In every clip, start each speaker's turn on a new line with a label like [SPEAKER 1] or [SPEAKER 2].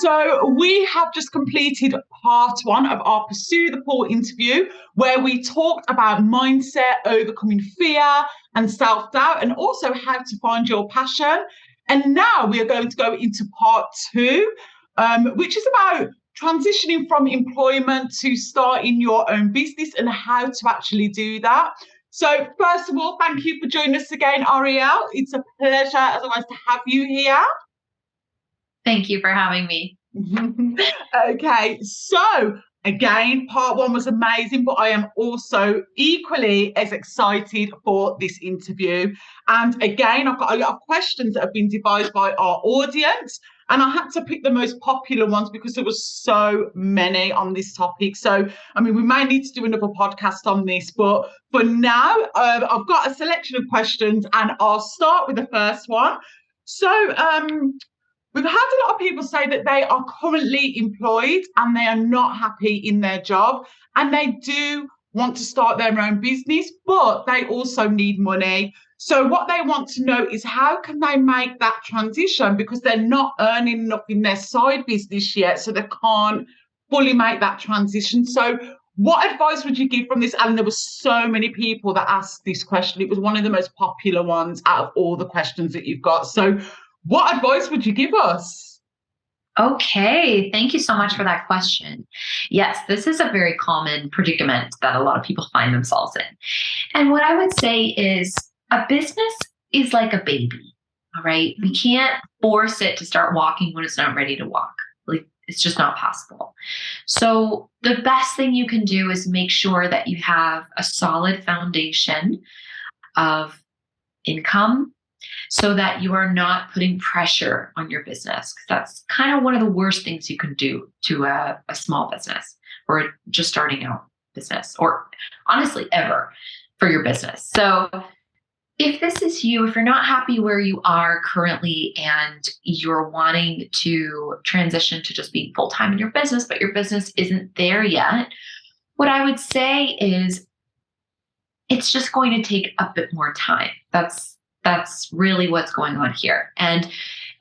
[SPEAKER 1] So we have just completed part one of our Pursue the Poor interview, where we talked about mindset, overcoming fear and self-doubt, and also how to find your passion. And now we are going to go into part two, which is about transitioning from employment to starting your own business and how to actually do that. So first of all, thank you for joining us again, Arielle. It's a pleasure, as always, to have you here.
[SPEAKER 2] Thank you for having me.
[SPEAKER 1] Okay, so again, part one was amazing, but I am also equally as excited for this interview. And again, I've got a lot of questions that have been devised by our audience, and I had to pick the most popular ones because there was so many on this topic. So, I mean, we may need to do another podcast on this, but for now, I've got a selection of questions, and I'll start with the first one. So, we've had a lot of people say that they are currently employed and they are not happy in their job, and they do want to start their own business, but they also need money. So what they want to know is how can they make that transition, because they're not earning enough in their side business yet, so they can't fully make that transition. So what advice would you give from this? And there were so many people that asked this question. It was one of the most popular ones out of all the questions that you've got. So what advice would you give us?
[SPEAKER 2] Okay, thank you so much for that question. Yes, this is a very common predicament that a lot of people find themselves in. And what I would say is a business is like a baby, all right? We can't force it to start walking when it's not ready to walk. Like, it's just not possible. So the best thing you can do is make sure that you have a solid foundation of income, so that you are not putting pressure on your business. Because that's kind of one of the worst things you can do to a small business or just starting out business, or honestly ever for your business. So if this is you, if you're not happy where you are currently and you're wanting to transition to just being full-time in your business, but your business isn't there yet, what I would say is it's just going to take a bit more time. That's really what's going on here. And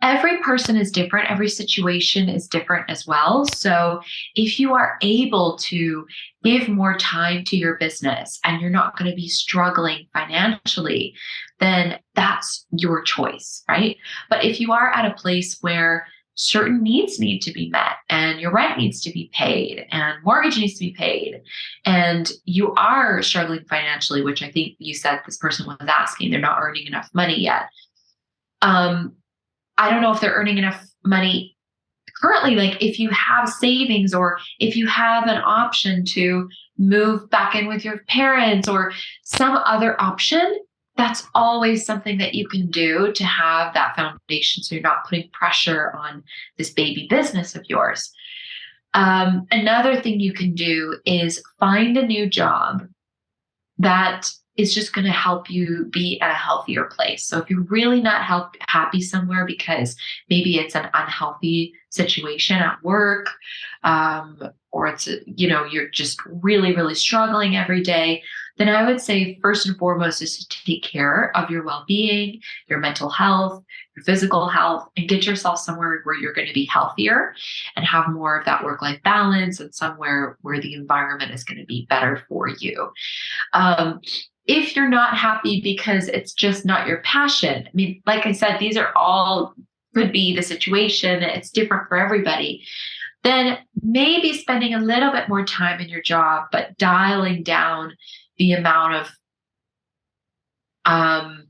[SPEAKER 2] every person is different. Every situation is different as well. So if you are able to give more time to your business and you're not going to be struggling financially, then that's your choice, right? But if you are at a place where certain needs need to be met and your rent needs to be paid and mortgage needs to be paid, and you are struggling financially, which I think you said this person was asking, they're not earning enough money yet. I don't know if they're earning enough money currently. Like, if you have savings, or if you have an option to move back in with your parents or some other option, that's always something that you can do to have that foundation, so you're not putting pressure on this baby business of yours. Another thing you can do is find a new job that is just going to help you be at a healthier place. So if you're really not happy somewhere because maybe it's an unhealthy situation at work, or it's, you're just really, really struggling every day, then I would say first and foremost is to take care of your well-being, your mental health, your physical health, and get yourself somewhere where you're going to be healthier and have more of that work-life balance, and somewhere where the environment is going to be better for you. If you're not happy because it's just not your passion, I mean, like I said, these are all could be the situation. It's different for everybody. Then maybe spending a little bit more time in your job, but dialing down the amount of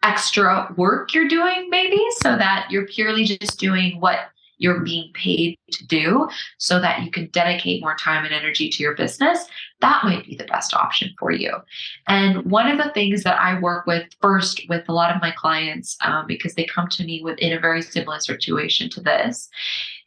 [SPEAKER 2] extra work you're doing, maybe, so that you're purely just doing what you're being paid to do, so that you can dedicate more time and energy to your business. That might be the best option for you. And one of the things that I work with first with a lot of my clients, because they come to me in a very similar situation to this,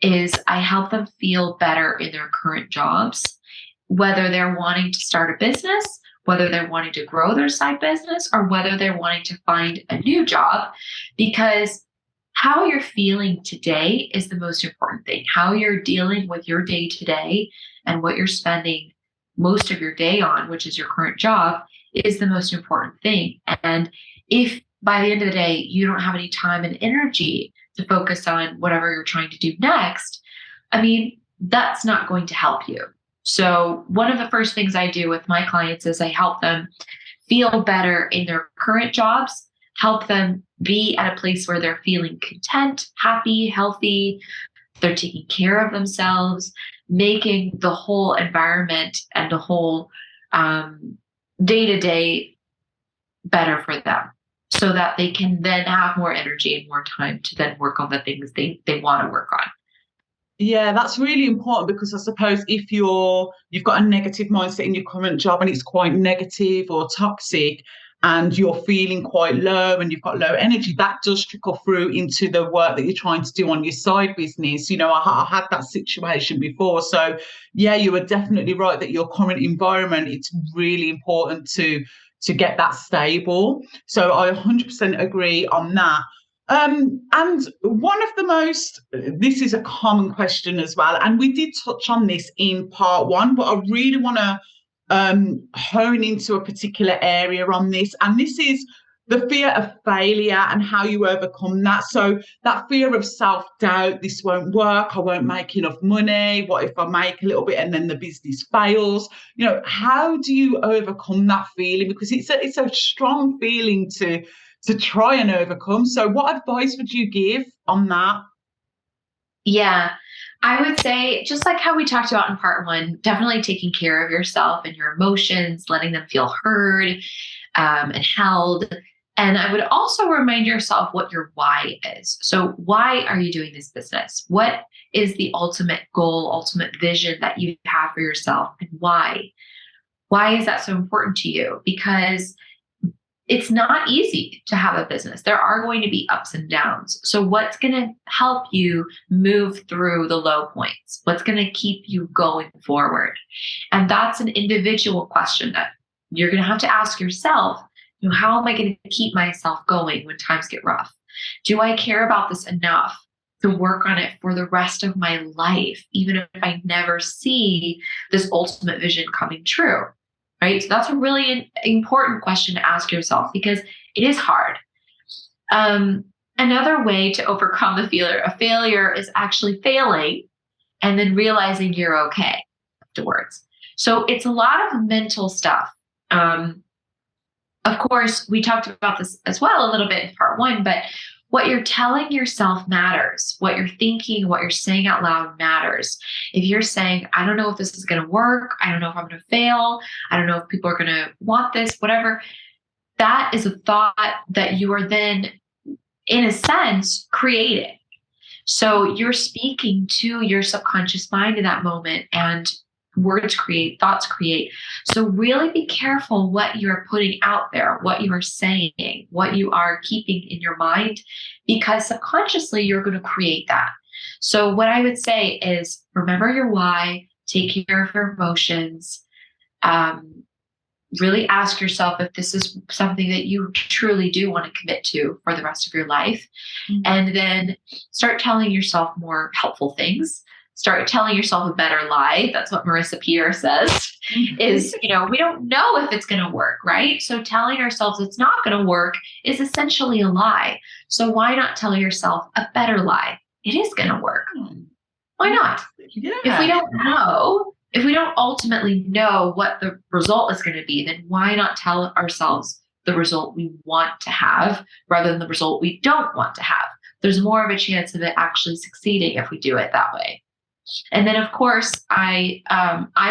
[SPEAKER 2] is I help them feel better in their current jobs, whether they're wanting to start a business, whether they're wanting to grow their side business, or whether they're wanting to find a new job. Because how you're feeling today is the most important thing. How you're dealing with your day to day and what you're spending most of your day on, which is your current job, is the most important thing. And if by the end of the day, you don't have any time and energy to focus on whatever you're trying to do next, I mean, that's not going to help you. So, one of the first things I do with my clients is I help them feel better in their current jobs, help them be at a place where they're feeling content, happy, healthy, they're taking care of themselves, making the whole environment and the whole day to day better for them so that they can then have more energy and more time to then work on the things they want to work on.
[SPEAKER 1] Yeah, that's really important because I suppose if you've got a negative mindset in your current job and it's quite negative or toxic and you're feeling quite low and you've got low energy, that does trickle through into the work that you're trying to do on your side business. I had that situation before. So yeah, you are definitely right that your current environment, it's really important to get that stable. So I 100% agree on that. And one of the this is a common question as well, and we did touch on this in part one, but I really want to hone into a particular area on this, and this is the fear of failure and how you overcome that. So that fear of self-doubt, this won't work, I won't make enough money, what if I make a little bit and then the business fails? How do you overcome that feeling? Because it's a strong feeling to try and overcome. So what advice would you give on that?
[SPEAKER 2] Yeah, I would say, just like how we talked about in part one, definitely taking care of yourself and your emotions, letting them feel heard and held. And I would also remind yourself what your why is. So, why are you doing this business? What is the ultimate goal, ultimate vision that you have for yourself, and why? Why is that so important to you? Because it's not easy to have a business. There are going to be ups and downs. So, what's going to help you move through the low points? What's going to keep you going forward? And that's an individual question that you're going to have to ask yourself. How am I going to keep myself going when times get rough? Do I care about this enough to work on it for the rest of my life, even if I never see this ultimate vision coming true? Right? So that's a really important question to ask yourself because it is hard. Another way to overcome the fear of failure is actually failing and then realizing you're okay afterwards. So it's a lot of mental stuff. Of course, we talked about this as well a little bit in part one, but what you're telling yourself matters. What you're thinking, what you're saying out loud matters. If you're saying, I don't know if this is going to work, I don't know if I'm going to fail, I don't know if people are going to want this, whatever, that is a thought that you are then, in a sense, creating. So you're speaking to your subconscious mind in that moment, and words create, thoughts create. So really be careful what you're putting out there, what you are saying, what you are keeping in your mind, because subconsciously you're going to create that. So what I would say is remember your why, take care of your emotions, really ask yourself if this is something that you truly do want to commit to for the rest of your life. Mm-hmm. And then start telling yourself more helpful things. Start telling yourself a better lie. That's what Marissa Peer says, mm-hmm. is, we don't know if it's going to work, right? So telling ourselves it's not going to work is essentially a lie. So why not tell yourself a better lie? It is going to work. Why not? Yeah. If we don't know, if we don't ultimately know what the result is going to be, then why not tell ourselves the result we want to have rather than the result we don't want to have? There's more of a chance of it actually succeeding if we do it that way. And then, of course, I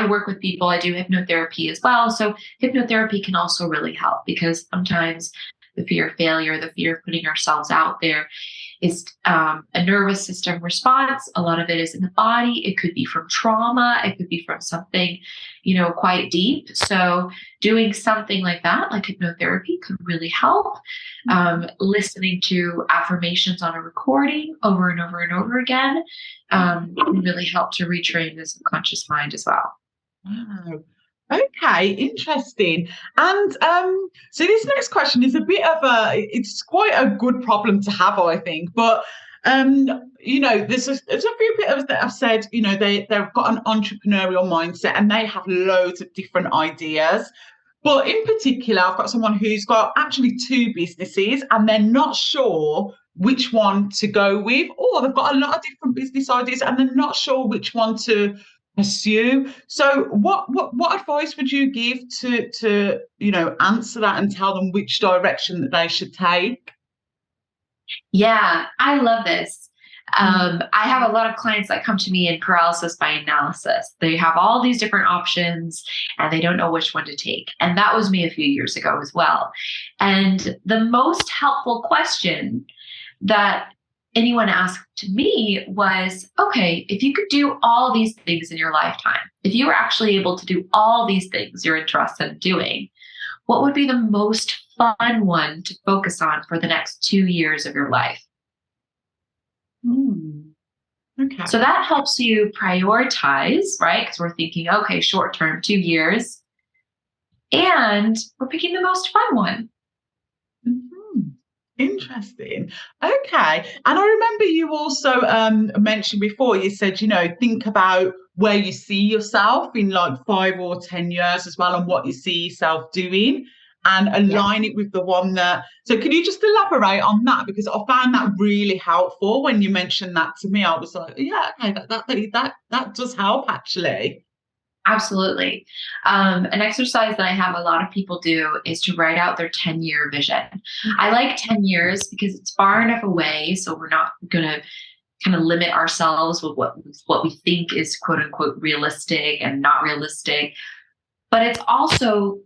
[SPEAKER 2] work with people. I do hypnotherapy as well. So hypnotherapy can also really help because sometimes the fear of failure, the fear of putting ourselves out there is a nervous system response. A lot of it is in the body. It could be from trauma. It could be from something, quite deep. So doing something like that, like hypnotherapy, could really help. Listening to affirmations on a recording over and over and over again can really help to retrain the subconscious mind as well.
[SPEAKER 1] Wow. Okay, interesting. And so this next question is it's quite a good problem to have, I think. But there's a few people that have said, they've got an entrepreneurial mindset and they have loads of different ideas. But in particular, I've got someone who's got actually 2 businesses and they're not sure which one to go with, or they've got a lot of different business ideas and they're not sure which one to pursue. So what advice would you give to answer that and tell them which direction that they should take?
[SPEAKER 2] Yeah, I love this. I have a lot of clients that come to me in paralysis by analysis. They have all these different options and they don't know which one to take. And that was me a few years ago as well. And the most helpful question that anyone asked to me was, okay, if you could do all these things in your lifetime, if you were actually able to do all these things you're interested in doing, what would be the most fun one to focus on for the next 2 years of your life?
[SPEAKER 1] Okay.
[SPEAKER 2] So that helps you prioritize, right? Because we're thinking, okay, short term, 2 years, and we're picking the most fun one.
[SPEAKER 1] Interesting. Okay. And I remember you also mentioned before, you said, think about where you see yourself in like 5 or 10 years as well, and what you see yourself doing, and align it with the one that. So can you just elaborate on that? Because I found that really helpful when you mentioned that to me. I was like, yeah, okay, that does help actually.
[SPEAKER 2] Absolutely. An exercise that I have a lot of people do is to write out their 10-year vision. I like 10 years because it's far enough away, so we're not going to kind of limit ourselves with what we think is quote unquote realistic and not realistic. But it's also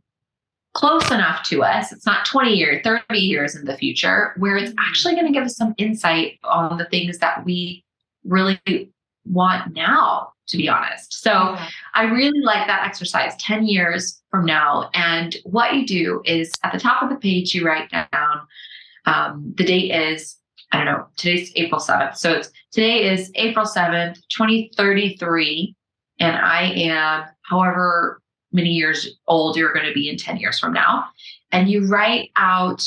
[SPEAKER 2] close enough to us. It's not 20 years, 30 years in the future, where it's actually going to give us some insight on the things that we really want now, to be honest. So I really like that exercise, 10 years from now. And what you do is at the top of the page, you write down, the date is, I don't know, today's April 7th. So today is April 7th, 2033. And I am however many years old you're going to be in 10 years from now. And you write out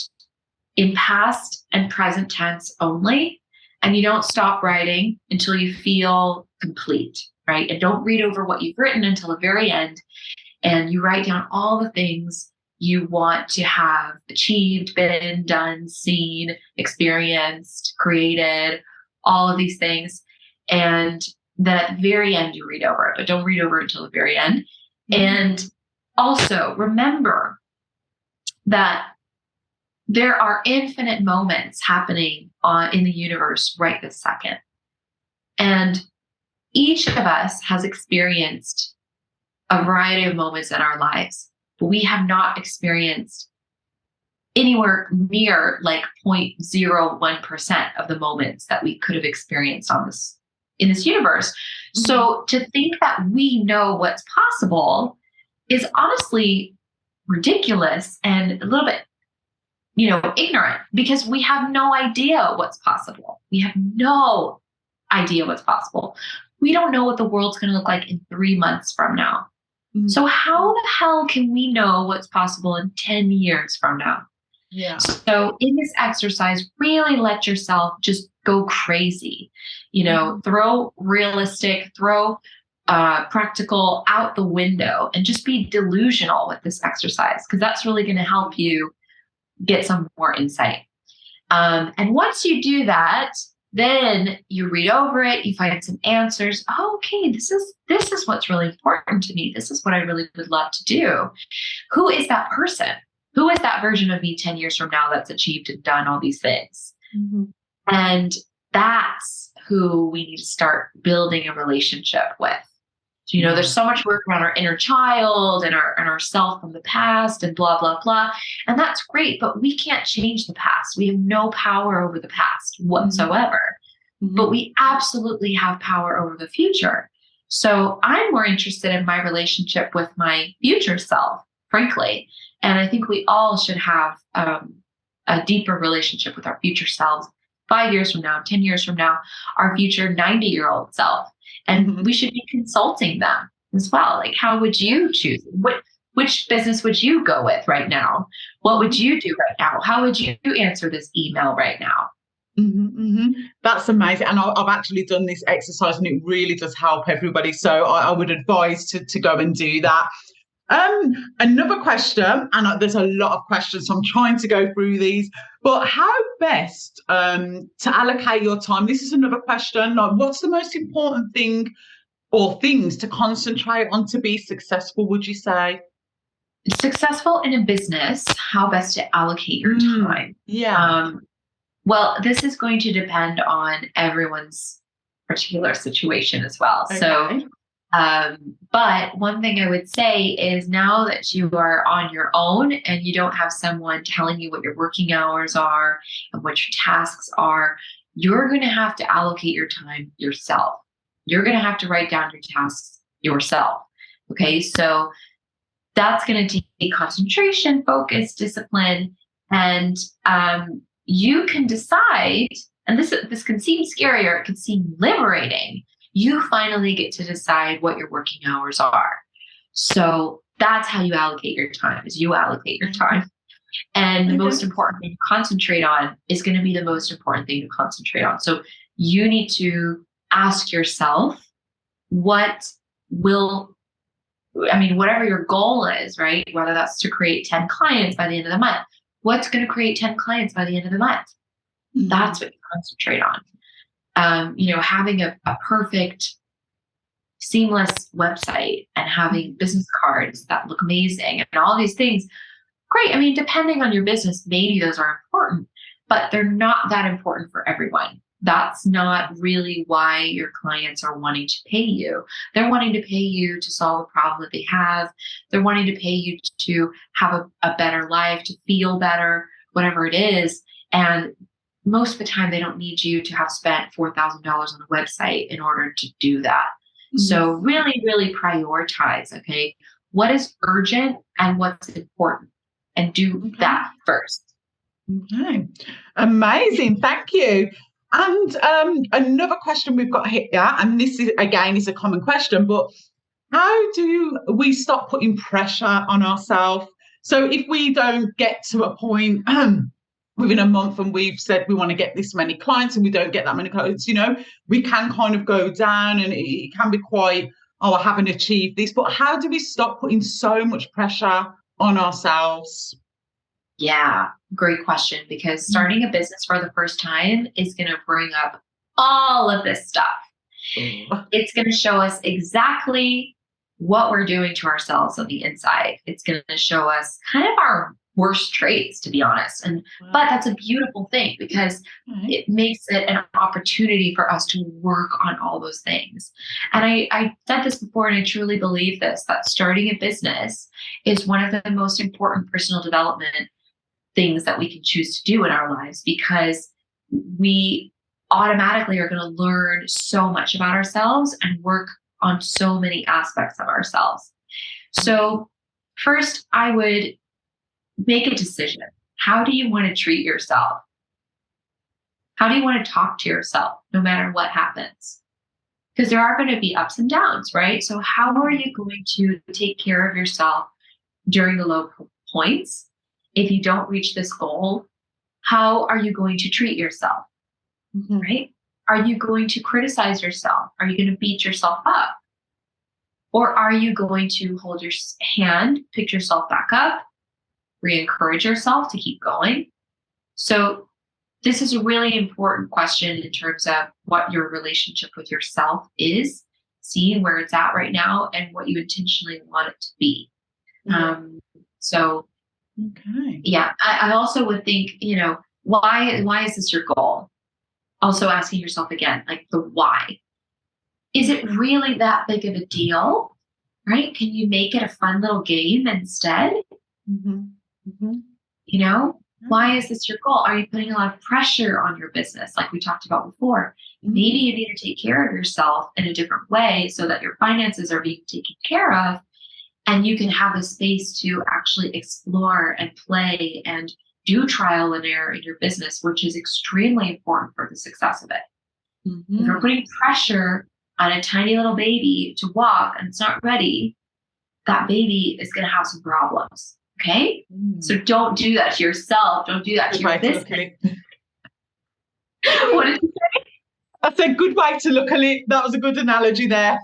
[SPEAKER 2] in past and present tense only. And you don't stop writing until you feel complete, right? And don't read over what you've written until the very end. And you write down all the things you want to have achieved, been, done, seen, experienced, created, all of these things. And then at the very end, you read over it, but don't read over it until the very end. And also remember that there are infinite moments happening in the universe right this second. And each of us has experienced a variety of moments in our lives, but we have not experienced anywhere near like 0.01% of the moments that we could have experienced in this universe. So to think that we know what's possible is honestly ridiculous and a little bit, ignorant, because we have no idea what's possible. We have no idea what's possible. We don't know what the world's going to look like in 3 months from now. So how the hell can we know what's possible in 10 years from now?
[SPEAKER 1] Yeah.
[SPEAKER 2] So in this exercise, really let yourself just go crazy, throw realistic, throw practical out the window, and just be delusional with this exercise, because that's really going to help you get some more insight. And once you do that, then you read over it, you find some answers. Oh, okay, this is what's really important to me. This is what I really would love to do. Who is that person? Who is that version of me 10 years from now that's achieved and done all these things? And that's who we need to start building a relationship with. So, there's so much work around our inner child and our self from the past and blah, blah, blah. And that's great, but we can't change the past. We have no power over the past whatsoever. But we absolutely have power over the future. So I'm more interested in my relationship with my future self, frankly. And I think we all should have a deeper relationship with our future selves 5 years from now, 10 years from now, our future 90-year-old self. And we should be consulting them as well. Like, how would you choose? Which business would you go with right now? What would you do right now? How would you answer this email right now?
[SPEAKER 1] That's amazing. And I've actually done this exercise and it really does help everybody. So I would advise to go and do that. Another question, and there's a lot of questions, so I'm trying to go through these. But how best to allocate your time? This is another question. Like, what's the most important thing or things to concentrate on to be successful? Would you say?
[SPEAKER 2] Successful in a business, how best to allocate your time?
[SPEAKER 1] Yeah.
[SPEAKER 2] Well, this is going to depend on everyone's particular situation as well.
[SPEAKER 1] Okay.
[SPEAKER 2] So, but one thing I would say is now that you are on your own and you don't have someone telling you what your working hours are and what your tasks are, you're going to have to allocate your time yourself. You're going to have to write down your tasks yourself. Okay. So that's going to take concentration, focus, discipline, and you can decide, and this can seem scary or it can seem liberating. You finally get to decide what your working hours are. So that's how you allocate your time, is you allocate your time. And the most important thing to concentrate on is going to be the most important thing to concentrate on. So you need to ask yourself whatever your goal is, right? Whether that's to create 10 clients by the end of the month, what's going to create 10 clients by the end of the month? Mm-hmm. That's what you concentrate on. Having a perfect, seamless website and having business cards that look amazing and all these things. Great. I mean, depending on your business, maybe those are important, but they're not that important for everyone. That's not really why your clients are wanting to pay you. They're wanting to pay you to solve a problem that they have. They're wanting to pay you to have a better life, to feel better, whatever it is. And most of the time, they don't need you to have spent $4,000 on a website in order to do that. Mm-hmm. So really, really prioritize, okay? What is urgent and what's important? And do that first.
[SPEAKER 1] Okay. Amazing. Thank you. And another question we've got here, and this is, again, is a common question, but how do we stop putting pressure on ourselves? So if we don't get to a point within a month and we've said we want to get this many clients and we don't get that many clients, we can kind of go down and it can be quite, I haven't achieved this. But how do we stop putting so much pressure on ourselves?
[SPEAKER 2] Yeah, great question, because starting a business for the first time is going to bring up all of this stuff. It's going to show us exactly what we're doing to ourselves on the inside. It's going to show us kind of our worst traits, to be honest. But that's a beautiful thing because it makes it an opportunity for us to work on all those things. And I said this before, and I truly believe this, that starting a business is one of the most important personal development things that we can choose to do in our lives, because we automatically are going to learn so much about ourselves and work on so many aspects of ourselves. So first, I would make a decision. How do you want to treat yourself? How do you want to talk to yourself no matter what happens? Because there are going to be ups and downs, right? So how are you going to take care of yourself during the low points? If you don't reach this goal, how are you going to treat yourself, right? Are you going to criticize yourself? Are you going to beat yourself up? Or are you going to hold your hand, pick yourself back up, re-encourage yourself to keep going? So this is a really important question in terms of what your relationship with yourself is, seeing where it's at right now and what you intentionally want it to be. Yeah, I also would think, why is this your goal? Also asking yourself again, like the why. Is it really that big of a deal, right? Can you make it a fun little game instead? Why is this your goal? Are you putting a lot of pressure on your business, like we talked about before? Maybe you need to take care of yourself in a different way so that your finances are being taken care of, and you can have the space to actually explore and play and do trial and error in your business, which is extremely important for the success of it. If you're putting pressure on a tiny little baby to walk and it's not ready, that baby is going to have some problems. Okay? So don't do that to yourself. Don't do that to your business. What did you say?
[SPEAKER 1] I said good way to look at it. That was a good analogy there.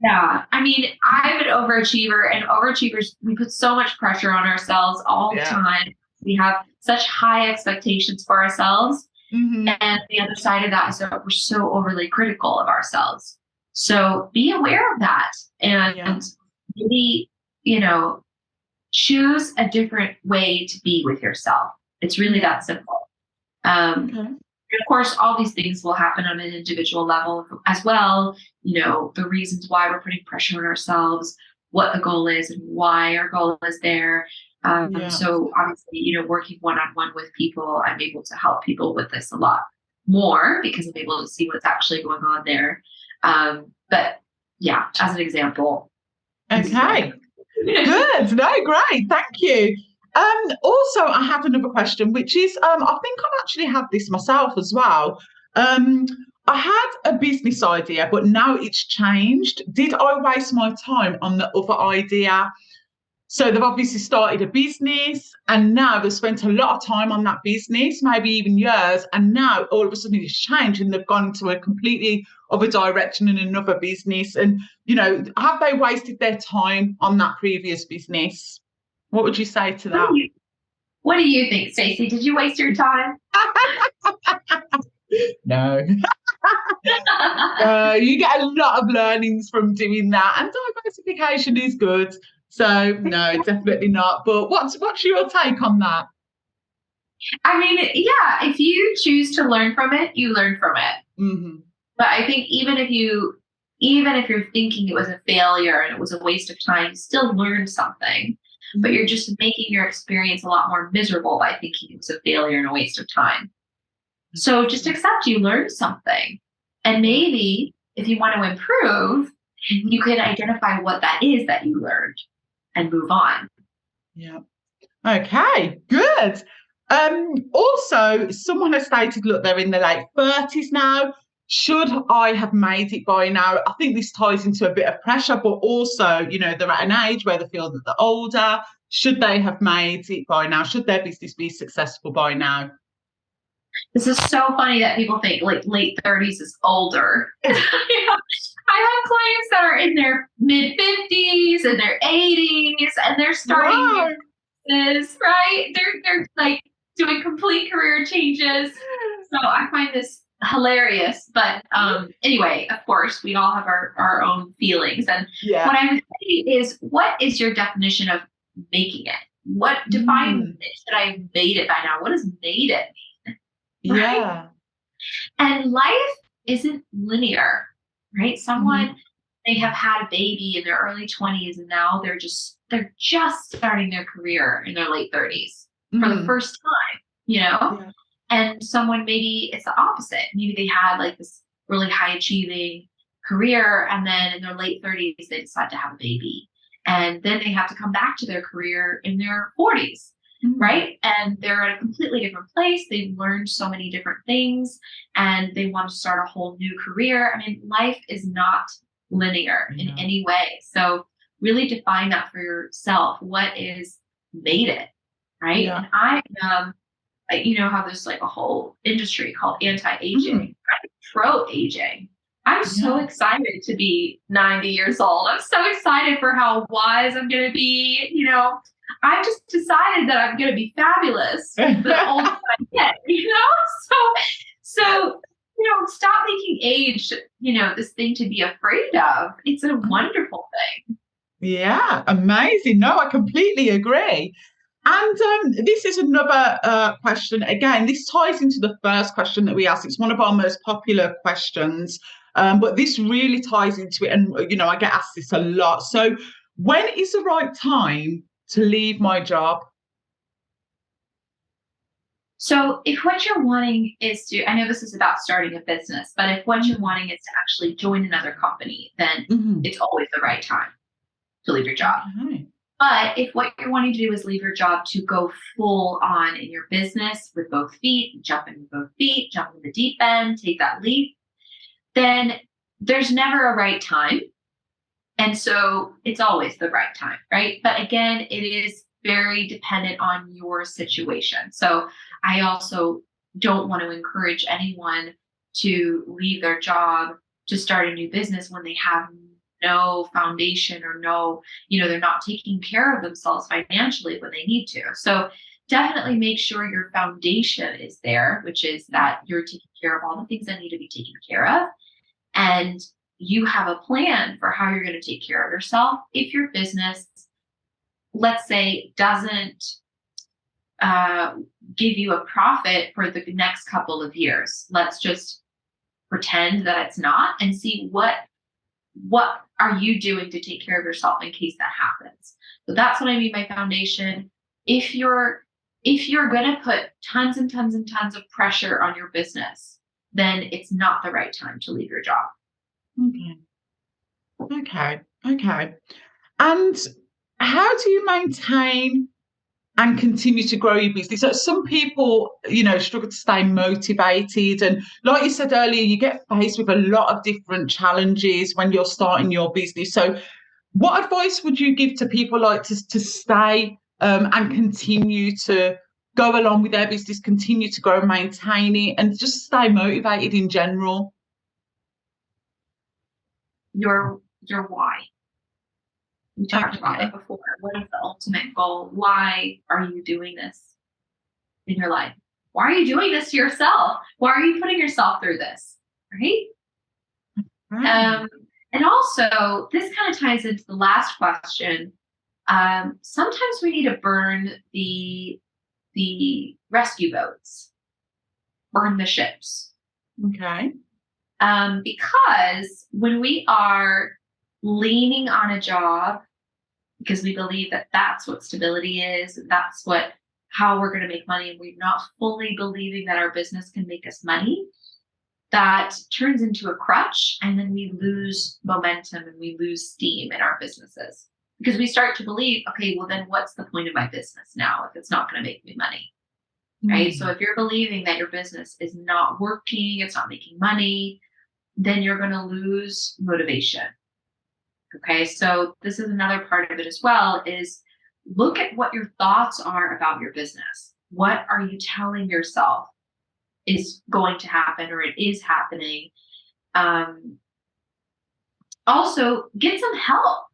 [SPEAKER 2] Yeah. I mean, I'm an overachiever, and overachievers, we put so much pressure on ourselves all the
[SPEAKER 1] Yeah.
[SPEAKER 2] time. We have such high expectations for ourselves.
[SPEAKER 1] Hmm.
[SPEAKER 2] And the other side of that is that we're so overly critical of ourselves. So be aware of that
[SPEAKER 1] Yeah.
[SPEAKER 2] and really, you know, choose a different way to be with yourself. It's really
[SPEAKER 1] Yeah.
[SPEAKER 2] that simple. Um,
[SPEAKER 1] Okay.
[SPEAKER 2] and of course, all these things will happen on an individual level as well. You know, the reasons why we're putting pressure on ourselves, what the goal is, and why our goal is there.
[SPEAKER 1] Yeah.
[SPEAKER 2] So obviously, you know, working one on one with people, I'm able to help people with this a lot more because I'm able to see what's actually going on there. But yeah, as an example, this is what
[SPEAKER 1] Okay. Good. No, great. Thank you. Also, I have another question, which is, I think I've actually had this myself as well. Um, I had a business idea, but now it's changed. Did I waste my time on the other idea? So they've obviously started a business and now they've spent a lot of time on that business, maybe even years. And now all of a sudden it's changed and they've gone into a completely other direction in another business. And, have they wasted their time on that previous business? What would you say to
[SPEAKER 2] what
[SPEAKER 1] that?
[SPEAKER 2] do you what do you think, Stacey? Did you waste your time?
[SPEAKER 1] No. You get a lot of learnings from doing that, and diversification is good. So no, definitely not. But what's your take on that?
[SPEAKER 2] I mean, yeah, if you choose to learn from it, you learn from it.
[SPEAKER 1] Hmm.
[SPEAKER 2] But I think even if you're thinking it was a failure and it was a waste of time, you still learned something. But you're just making your experience a lot more miserable by thinking it was a failure and a waste of time. So just accept you learned something. And
[SPEAKER 1] Yeah.
[SPEAKER 2] maybe if you want to improve,
[SPEAKER 1] Hmm.
[SPEAKER 2] you can identify what that is that you learned and move on.
[SPEAKER 1] Yeah. Okay, good. Also, someone has stated, look, they're in the late 30s now. Should I have made it by now? I think this ties into a bit of pressure, but also, they're at an age where they feel that they're older. Should they have made it by now? Should their business be successful by now?
[SPEAKER 2] This is so funny that people think like late 30s is older. I have clients that are in their mid 50s and their 80s and they're starting new
[SPEAKER 1] Wow.
[SPEAKER 2] businesses, right? They're like doing complete career changes. So I find this hilarious. But anyway, of course, we all have our own feelings. And
[SPEAKER 1] Yeah.
[SPEAKER 2] what I would say is, what is your definition of making it? What define
[SPEAKER 1] Mm,
[SPEAKER 2] that I have made it by now? What does made it mean? Right?
[SPEAKER 1] yeah.
[SPEAKER 2] And life isn't linear, right?
[SPEAKER 1] Hmm.
[SPEAKER 2] Someone may have had a baby in their early 20s and now they're just starting their career in their late 30s for the
[SPEAKER 1] Mm,
[SPEAKER 2] first time, you know?
[SPEAKER 1] yeah.
[SPEAKER 2] And someone maybe it's the opposite. Maybe they had like this really high achieving career and then in their late 30s they decide to have a baby. And then they have to come back to their career in their 40s,
[SPEAKER 1] Mm,
[SPEAKER 2] right? And they're at a completely different place. They've learned so many different things and they want to start a whole new career. I mean, life is not linear in
[SPEAKER 1] yeah.
[SPEAKER 2] any way. So really define that for yourself. What is made it, right?
[SPEAKER 1] Yeah.
[SPEAKER 2] And you know how there's like a whole industry called anti-aging.
[SPEAKER 1] Mm,
[SPEAKER 2] I'm pro-aging. I'm so
[SPEAKER 1] yeah.
[SPEAKER 2] excited to be 90 years old. I'm so excited for how wise I'm going to be. You know, I just decided that I'm going to be fabulous the older I get, you know? So, stop making age, this thing to be afraid of. It's a wonderful thing.
[SPEAKER 1] Yeah, amazing. No, I completely agree. And this is another question. Again, this ties into the first question that we asked. It's one of our most popular questions, but this really ties into it. And, I get asked this a lot. So, when is the right time to leave my job?
[SPEAKER 2] So, if what you're wanting is I know this is about starting a business, but if what you're
[SPEAKER 1] Mm,
[SPEAKER 2] wanting is to actually join another company, then
[SPEAKER 1] mhm.
[SPEAKER 2] it's always the right time to leave your job.
[SPEAKER 1] Okay.
[SPEAKER 2] But if what you're wanting to do is leave your job to go full on in your business with both feet, jump in with both feet, jump in the deep end, take that leap, then there's never a right time. And so it's always the right time, right? But again, it is very dependent on your situation. So I also don't want to encourage anyone to leave their job to start a new business when they have no foundation or no, they're not taking care of themselves financially when they need to. So definitely make sure your foundation is there, which is that you're taking care of all the things that need to be taken care of. And you have a plan for how you're going to take care of yourself. If your business, let's say, doesn't give you a profit for the next couple of years, let's just pretend that it's not and see what are you doing to take care of yourself in case that happens. So that's what I mean by foundation. If you're going to put tons and tons and tons of pressure on your business, then it's not the right time to leave your job.
[SPEAKER 1] Okay. And how do you maintain and continue to grow your business? So some people, struggle to stay motivated. And like you said earlier, you get faced with a lot of different challenges when you're starting your business. So what advice would you give to people like to stay and continue to go along with their business, continue to grow, maintain it, and just stay motivated in general?
[SPEAKER 2] Your why. We talked about it before. What is the ultimate goal? Why are you doing this in your life? Why are you doing this to yourself? Why are you putting yourself through this? Right? And also, this kind of ties into the last question. Sometimes we need to burn the rescue boats, burn the ships.
[SPEAKER 1] Okay.
[SPEAKER 2] Because when we are leaning on a job because we believe that that's what stability is, and that's how we're going to make money, and we're not fully believing that our business can make us money, that turns into a crutch, and then we lose momentum and we lose steam in our businesses because we start to believe, okay, well then what's the point of my business now if it's not going to make me money? Right? So if you're believing that your business is not working, it's not making money, then you're going to lose motivation. Okay, so this is another part of it as well, is look at what your thoughts are about your business. What are you telling yourself is going to happen or it is happening? Also, get some help.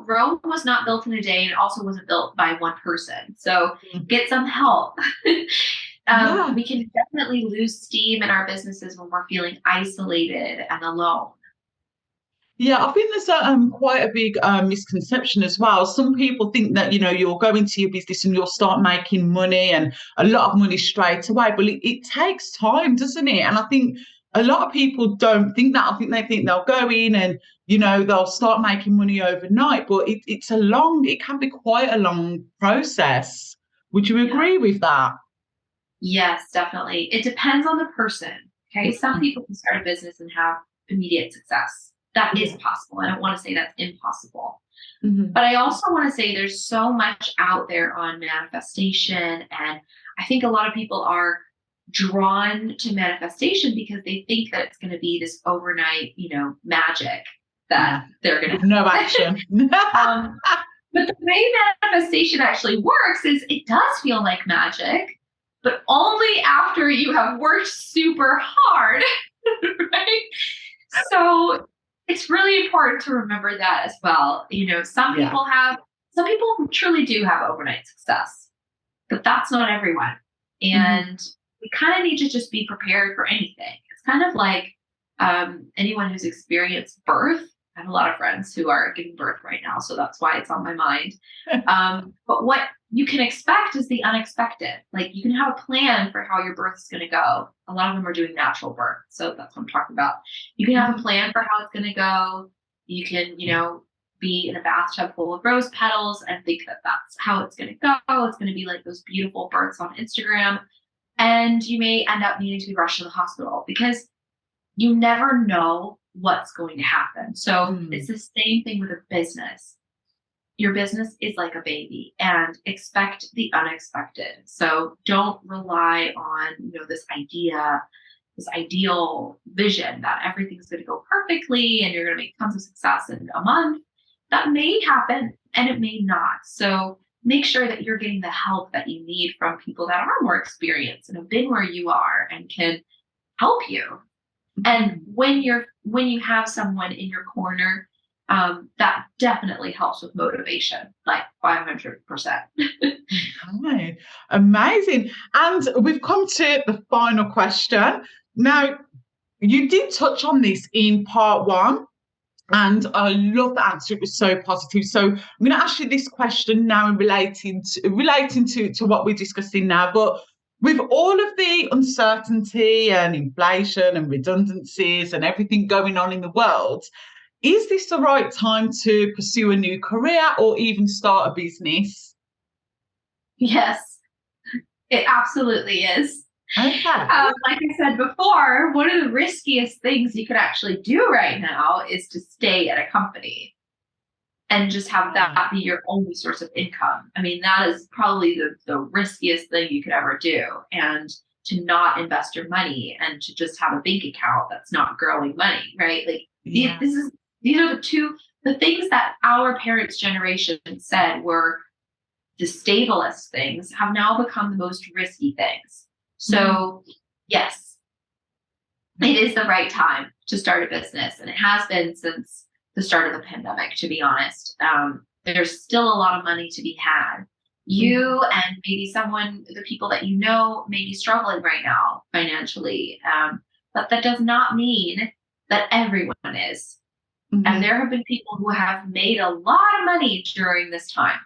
[SPEAKER 2] Rome was not built in a day, and it also wasn't built by one person. So get some help. We can definitely lose steam in our businesses when we're feeling isolated and alone.
[SPEAKER 1] Yeah, I think there's quite a big misconception as well. Some people think that, you'll go into your business and you'll start making money and a lot of money straight away. But it takes time, doesn't it? And I think a lot of people don't think that. I think they think they'll go in and, they'll start making money overnight. But it can be quite a long process. Would you agree with that?
[SPEAKER 2] Yes, definitely. It depends on the person. Okay. Some people can start a business and have immediate success. That is possible. I don't want to say that's impossible. But I also want to say there's so much out there on manifestation. And I think a lot of people are drawn to manifestation because they think that it's going to be this overnight, magic that they're going to
[SPEAKER 1] no action.
[SPEAKER 2] But the way manifestation actually works is it does feel like magic, but only after you have worked super hard, right? So it's really important to remember that as well. Some people truly do have overnight success, but that's not everyone. And we kind of need to just be prepared for anything. It's kind of like anyone who's experienced birth. I have a lot of friends who are giving birth right now, so that's why it's on my mind. But what you can expect is the unexpected. Like you can have a plan for how your birth is going to go. A lot of them are doing natural birth, so that's what I'm talking about. You can have a plan for how it's going to go. You can, be in a bathtub full of rose petals and think that that's how it's going to go. It's going to be like those beautiful births on Instagram. And you may end up needing to be rushed to the hospital because you never know what's going to happen. So it's the same thing with a business. Your business is like a baby, and expect the unexpected. So don't rely on, this ideal vision that everything's going to go perfectly and you're going to make tons of success in a month. That may happen and it may not. So make sure that you're getting the help that you need from people that are more experienced and have been where you are and can help you. And when you have someone in your corner, that definitely helps with motivation, like 500%.
[SPEAKER 1] Okay, amazing. And we've come to the final question. Now, you did touch on this in part one, and I love the answer. It was so positive. So I'm going to ask you this question now in relating to what we're discussing now. But with all of the uncertainty and inflation and redundancies and everything going on in the world, is this the right time to pursue a new career or even start a business?
[SPEAKER 2] Yes, it absolutely is.
[SPEAKER 1] Okay.
[SPEAKER 2] Like I said before, one of the riskiest things you could actually do right now is to stay at a company and just have that be your only source of income. I mean, that is probably the riskiest thing you could ever do. And to not invest your money and to just have a bank account that's not growing money, right? Like
[SPEAKER 1] Yeah.
[SPEAKER 2] these are the things that our parents' generation said were the stablest things have now become the most risky things. So, yes, it is the right time to start a business. And it has been since the start of the pandemic, to be honest. There's still a lot of money to be had. You and maybe the people that you know, may be struggling right now financially. But that does not mean that everyone is. And there have been people who have made a lot of money during this time.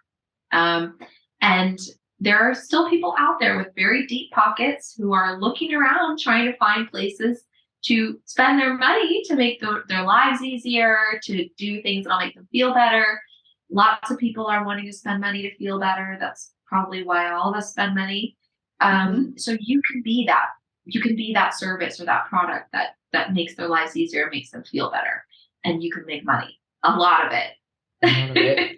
[SPEAKER 2] And there are still people out there with very deep pockets who are looking around trying to find places to spend their money to make their lives easier, to do things that'll make them feel better. Lots of people are wanting to spend money to feel better. That's probably why all of us spend money. So you can be that. You can be that service or that product that makes their lives easier, makes them feel better, and you can make money. A lot of it.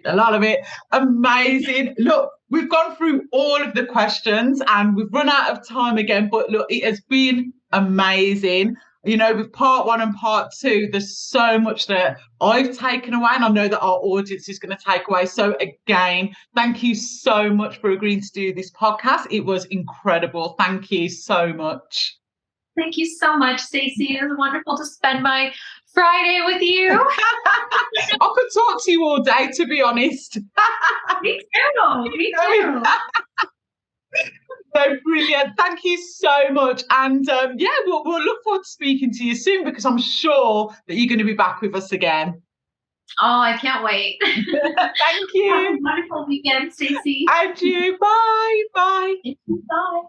[SPEAKER 1] A lot of it. Amazing. Look, we've gone through all of the questions and we've run out of time again, but look, it has been amazing. You know, with part one and part two, there's so much that I've taken away, and I know that our audience is going to take away. So again, thank you so much for agreeing to do this podcast. It was incredible. Thank you so much.
[SPEAKER 2] Thank you so much, Stacey. It was wonderful to spend my Friday with you.
[SPEAKER 1] I could talk to you all day, to be honest.
[SPEAKER 2] Me too.
[SPEAKER 1] So brilliant. Thank you so much. And we'll look forward to speaking to you soon, because I'm sure that you're going to be back with us again.
[SPEAKER 2] Oh, I can't wait.
[SPEAKER 1] Thank you.
[SPEAKER 2] Have a wonderful weekend, Stacey.
[SPEAKER 1] And you. Bye. Bye.
[SPEAKER 2] Bye.